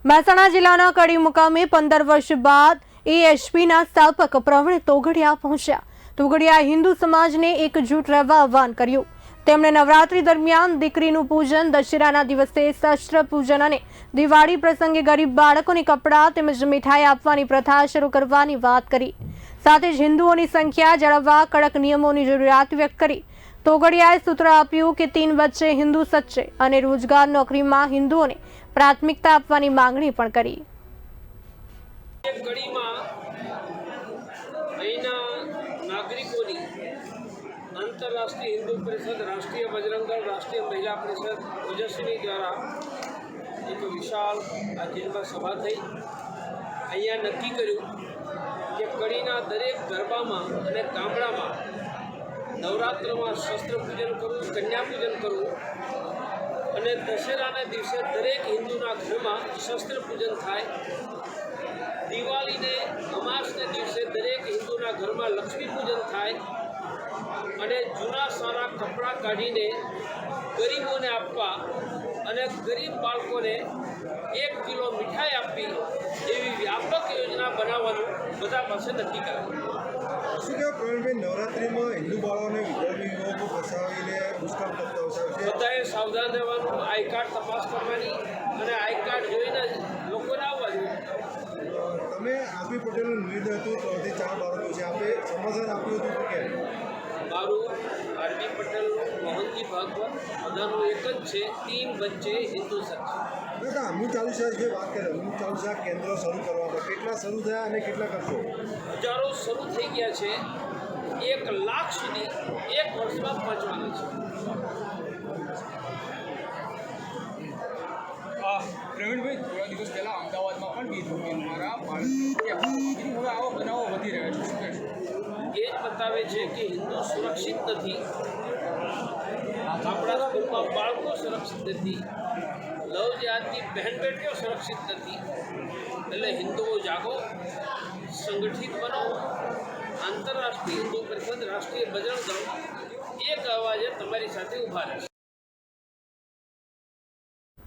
મહેસાણા જિલ્લાના કડી મુકામે 15 વર્ષ બાદ એએસપીના સ્થાપક પ્રવીણ તોગડિયા પહોંચ્યા। તોગડિયાએ હિન્દુ સમાજને એકજૂટ રહેવા આહ્વાન કર્યું। તેમણે નવરાત્રી દરમિયાન દીકરીનું પૂજન, દશેરાના દિવસે શસ્ત્ર પૂજન અને દિવાળી પ્રસંગે ગરીબ બાળકોને કપડાં તેમજ મીઠાઈ આપવાની પ્રથા શરૂ કરવાની વાત કરી। સાથે જ હિન્દુઓની સંખ્યા જાળવવા કડક નિયમોની જરૂરિયાત વ્યક્ત કરી। તોગડિયાએ સૂત્ર આપ્યું કે 3 વચ્ચે હિન્દુ સચ્ચે અને રોજગાર નોકરીમાં હિન્દુઓને પ્રાથમિકતા આપવાની માંગણી પણ કરી। आंतरराष्ट्रीय हिंदू परिषद, राष्ट्रीय बजरंग दल, राष्ट्रीय महिला परिषद ओजस्वी द्वारा एक विशाल जिल्हा सभा थी। अँ नक्की कर्યું કે કડીના દરેક ગરબામાં અને ગામડામાં નવરાત્રમાં શસ્ત્ર પૂજન કરવું, કન્યા પૂજન કરવું અને દશેરાના દિવસે દરેક હિન્દુના ઘરમાં શસ્ત્ર પૂજન થાય। દિવાળીને અમાસને દિવસે દરેક હિન્દુના ઘરમાં લક્ષ્મી પૂજન થાય અને જૂના સારા કપડાં કાઢીને ગરીબોને આપવા અને ગરીબ બાળકોને 1 કિલો મીઠાઈ આપવી એવી વ્યાપક યોજના બનાવવાનું બધા પાસે નક્કી કર્યું। શું કહેવાય પ્રવીણભાઈ, નવરાત્રિમાં હિન્દુ બાળકોને વિધર્મી યુવકો ફસાવીને દુષ્કર્મ કરતા હોય છે, બધાએ સાવધાન રહેવાનું, આઈ કાર્ડ તપાસ કરવાની અને આઈ કાર્ડ જોઈને જ લોકોને આવવા જોઈએ। તમે આરપી પટેલનું નિવેદન હતું 3 થી 4 બાળકો છે, આપે સમાધાન આપ્યું હતું કે મારું આરપી પટેલ, મોહનજી ભાગવત બધાનું એક જ છે, 3 બચ્ચે હિન્દુ સચ્ચે। દાદા, અમૃત ચાલીસા જે વાત કરે, અમૃત ચાલીસા કેન્દ્રો શરૂ કરવા કેટલા શરૂ થયા અને કેટલા કરશો? હજારો શરૂ થઈ ગયા છે, 1 લાખ સુધી 1 વર્ષમાં પહોંચવાના છે। પ્રવીણભાઈ, થોડા દિવસ પહેલાં અમદાવાદમાં પણ બીજું મારા બાળક હવે આવો બનાવો વધી રહ્યા છે, શું કહેશો? એ જ બતાવે છે કે હિન્દુ સુરક્ષિત નથી, આપણા સ્કૂલમાં બાળકો સુરક્ષિત નથી, લવ જિહાદની બહેન બેટીઓ સુરક્ષિત નથી। એટલે હિન્દુઓ જાગો, સંગઠિત બનો। આંતરરાષ્ટ્રીય હિન્દુ પરિષદ, રાષ્ટ્રીય બજરંગ દળ એક અવાજે તમારી સાથે ઊભા રહેશે।